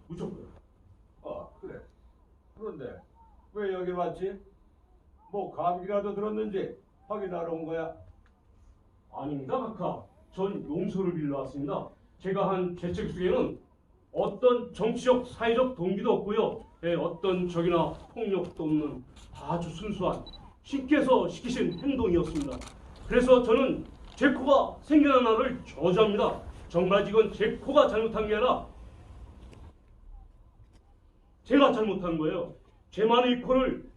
무조건. 그래. 그런데 왜 여기 왔지? 뭐 감기라도 들었는지 확인하러 온 거야? 아닙니다, 각하. 전 용서를 빌러 왔습니다. 제가 한 죄책 속에는 어떤 정치적, 사회적 동기도 없고요. 어떤 적이나 폭력도 없는 아주 순수한 신께서 시키신 행동이었습니다. 그래서 저는 제 코가 생겨난 날을 저주합니다. 정말 이건 제 코가 잘못한 게 아니라 제가 잘못한 거예요. 제 많은 이 코를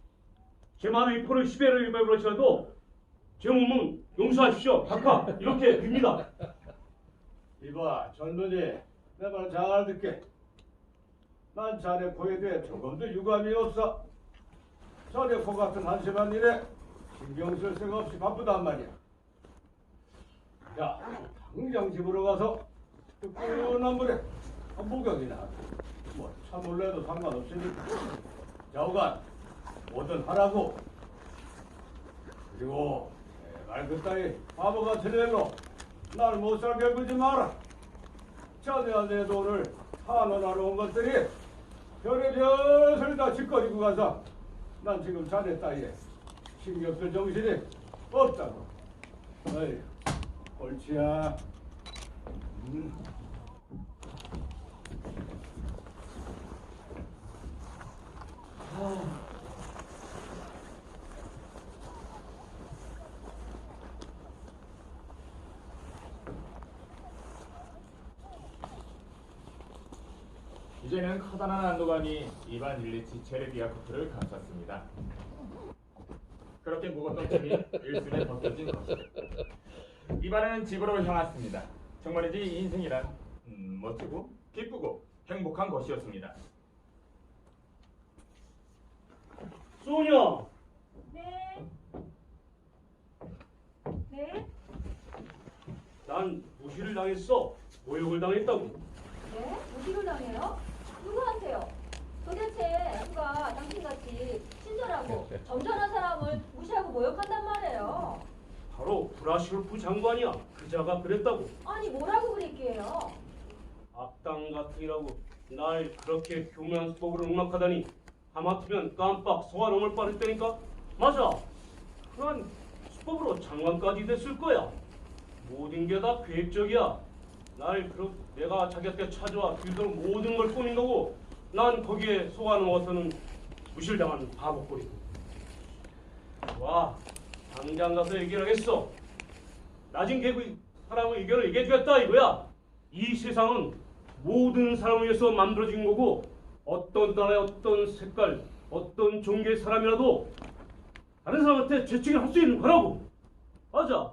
10회를 입어버리셔도 제 몸은 용서하십시오. 각하 이렇게 빕니다. 이봐, 젊은이, 내 말 잘 듣게. 난 자네 코에 대해 조금도 유감이 없어. 자네 코 같은 한심한 일에 신경 쓸 새가 없이 바쁘단 말이야. 자, 당장 집으로 가서 뜨끈한 물에 목욕이나 뭐 차몰래도 상관없으니까. 자, 오간, 뭐든 하라고. 그리고 말 그따위 바보 같은 일로 날 못 살게 굴지 마라. 자네한테 돈을 환원하러 온 것들이 별의별 다 짓거리고 가서 난 지금 자네 따위에 신경 쓸 정신이 없다고. 어이, 옳지야. 이제는 커다란 안도감이 이반 일리치 체르비아코프를 감쌌습니다. 그렇게 묵었던 짐이 일순에 벗겨진 것을 이반은 집으로 향했습니다. 정말이지 인생이란 멋지고 기쁘고 행복한 것이었습니다. 소녀, 네. 네? 난 무시를 당했어. 모욕을 당했다고. 네? 무시를 당해요? 누구한테요? 도대체 누가 당신같이 친절하고 점잖은 사람을 무시하고 모욕한단 말이에요? 바로 브라시올프 장관이야. 그자가 그랬다고. 아니 뭐라고 그랬기에요? 악당 같으니라고 날 그렇게 교묘한 수법으로 농락하다니. 하마터면 깜빡 소화 넘을 뻔했다니까. 맞아. 그런 수법으로 장관까지 됐을 거야. 모든 게 다 계획적이야. 내가 자기한테 찾아와 길도록 모든 걸 꾸민 거고, 난 거기에 속아 넘어서는 무시를 당하는 바보꼴이고. 와, 당장 가서 얘기를 하겠어. 낮은 계급 사람의 의견을 얘기해주겠다 이거야. 이 세상은 모든 사람을 위해서 만들어진 거고, 어떤 나라의 어떤 색깔, 어떤 종교의 사람이라도 다른 사람한테 죄책을 할 수 있는 거라고. 맞아.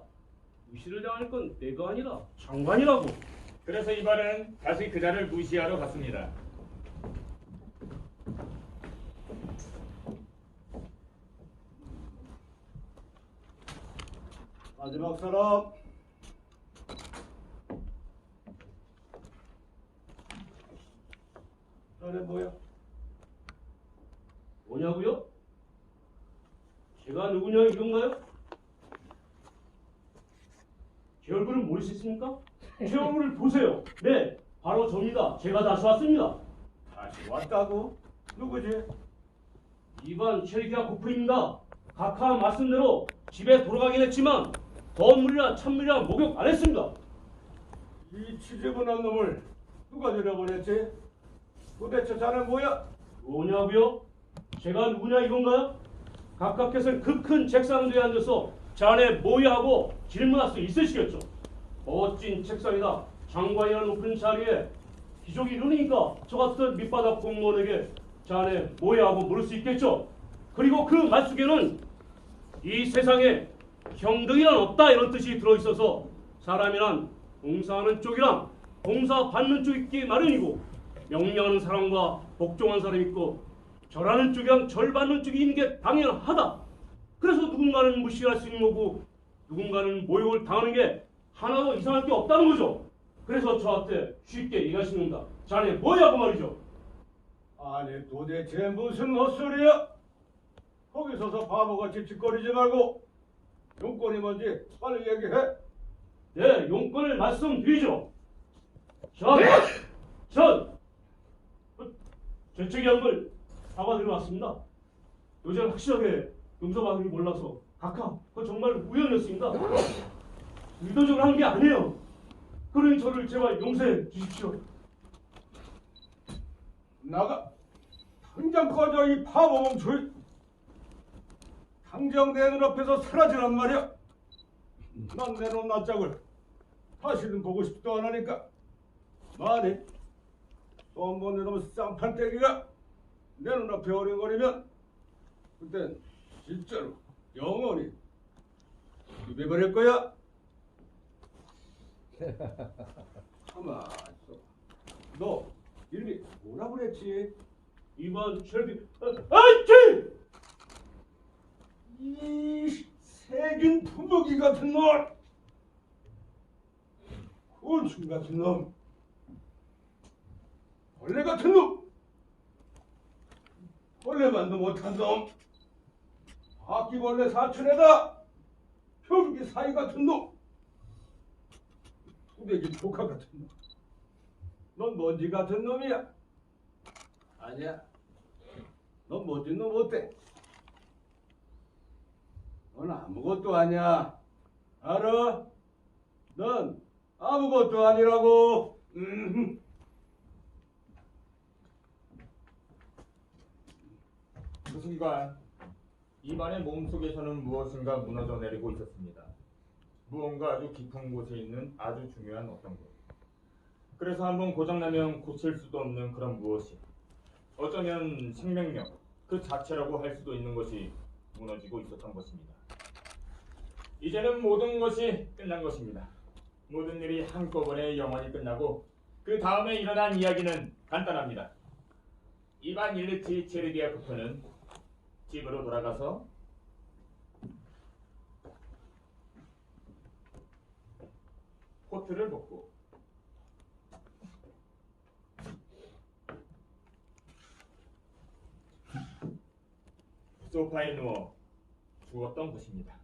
무시를 당할 건 내가 아니라 장관이라고. 그래서 이반은 다시 그자를 무시하러 갔습니다. 마지막 사람. 자네 뭐야? 뭐냐고요? 제가 누구냐 이건가요? 제 얼굴을 모르시습니까? 제 얼굴을 보세요. 네, 바로 저입니다. 제가 다시 왔습니다. 다시 왔다고? 누구지? 이반 체리키아 고프입니다. 각하 말씀대로 집에 돌아가긴 했지만 건물이나 찬물이나 목욕 안 했습니다. 이 지저분한 놈을 누가 들여보냈지? 도대체 자네 뭐야? 뭐냐고요? 제가 누구냐 이건가요? 각하께서는 그 큰 책상 뒤에 앉아서 자네 뭐야 하고 질문할 수 있으시겠죠. 멋진 책상이다. 장관이라는 높은 자리에 귀족이 이러니까 저 같은 밑바닥 공무원에게 자네 뭐야 하고 물을 수 있겠죠. 그리고 그 말 속에는 이 세상에 형등이란 없다 이런 뜻이 들어있어서 사람이란 봉사하는 쪽이랑 봉사받는 쪽이 있기 마련이고, 명령하는 사람과 복종하는 사람이 있고 절하는 쪽이랑 절받는 쪽이 있는 게 당연하다. 그래서 누군가는 무시할 수 있는 거고 누군가는 모욕을 당하는 게 하나도 이상할 게 없다는 거죠. 그래서 저한테 쉽게 얘기하시는 겁니다. 자네 뭐냐고 말이죠. 아니 도대체 무슨 헛소리야? 거기 서서 바보같이 짓거리지 말고 용건이 뭔지 빨리 얘기해. 네, 용건을 말씀드리죠. 전 재채기한 걸 사과드려 왔습니다. 요즘 확실하게 용서받으기 몰라서 각하 그거 정말 우연이었습니다. 의도적으로 한 게 아니에요. 그러니 저를 제발 용서해 주십시오. 나가 당장 꺼져 이 바보 멈춰. 당장 내 눈앞에서 사라지란 말이야. 난 내놓은 낯짝을 다시는 보고 싶지도 않으니까. 만약 또 한 번 내놓은 쌍판떼기가 내 눈앞에 어령거리면 그땐 진짜로 영원히 입에버릴 거야. 가만 있어. 너 이름이 뭐라고 그랬지? 이번 쉘비 아이치! 이 세균 부먹이 같은 놈! 곤충 같은 놈! 벌레 같은 놈! 벌레만도 못한 놈! 바퀴벌레 사촌에다 표기 사이 같은 놈! 투대기 조카 같은 놈! 넌 먼지 같은 놈이야! 아니야. 넌 멋진 놈 어때? 넌 아무것도 아니야. 알아? 넌 아무것도 아니라고. 그 순간 이반의 몸속에서는 무엇인가 무너져 내리고 있었습니다. 무언가 아주 깊은 곳에 있는 아주 중요한 어떤 것. 그래서 한번 고장나면 고칠 수도 없는 그런 무엇이, 어쩌면 생명력 그 자체라고 할 수도 있는 것이 무너지고 있었던 것입니다. 이제는 모든 것이 끝난 것입니다. 모든 일이 한꺼번에 영원히 끝나고 그 다음에 일어난 이야기는 간단합니다. 이반 일리치 체르디아코프는 집으로 돌아가서 코트를 벗고 소파에 누워 죽었던 것입니다.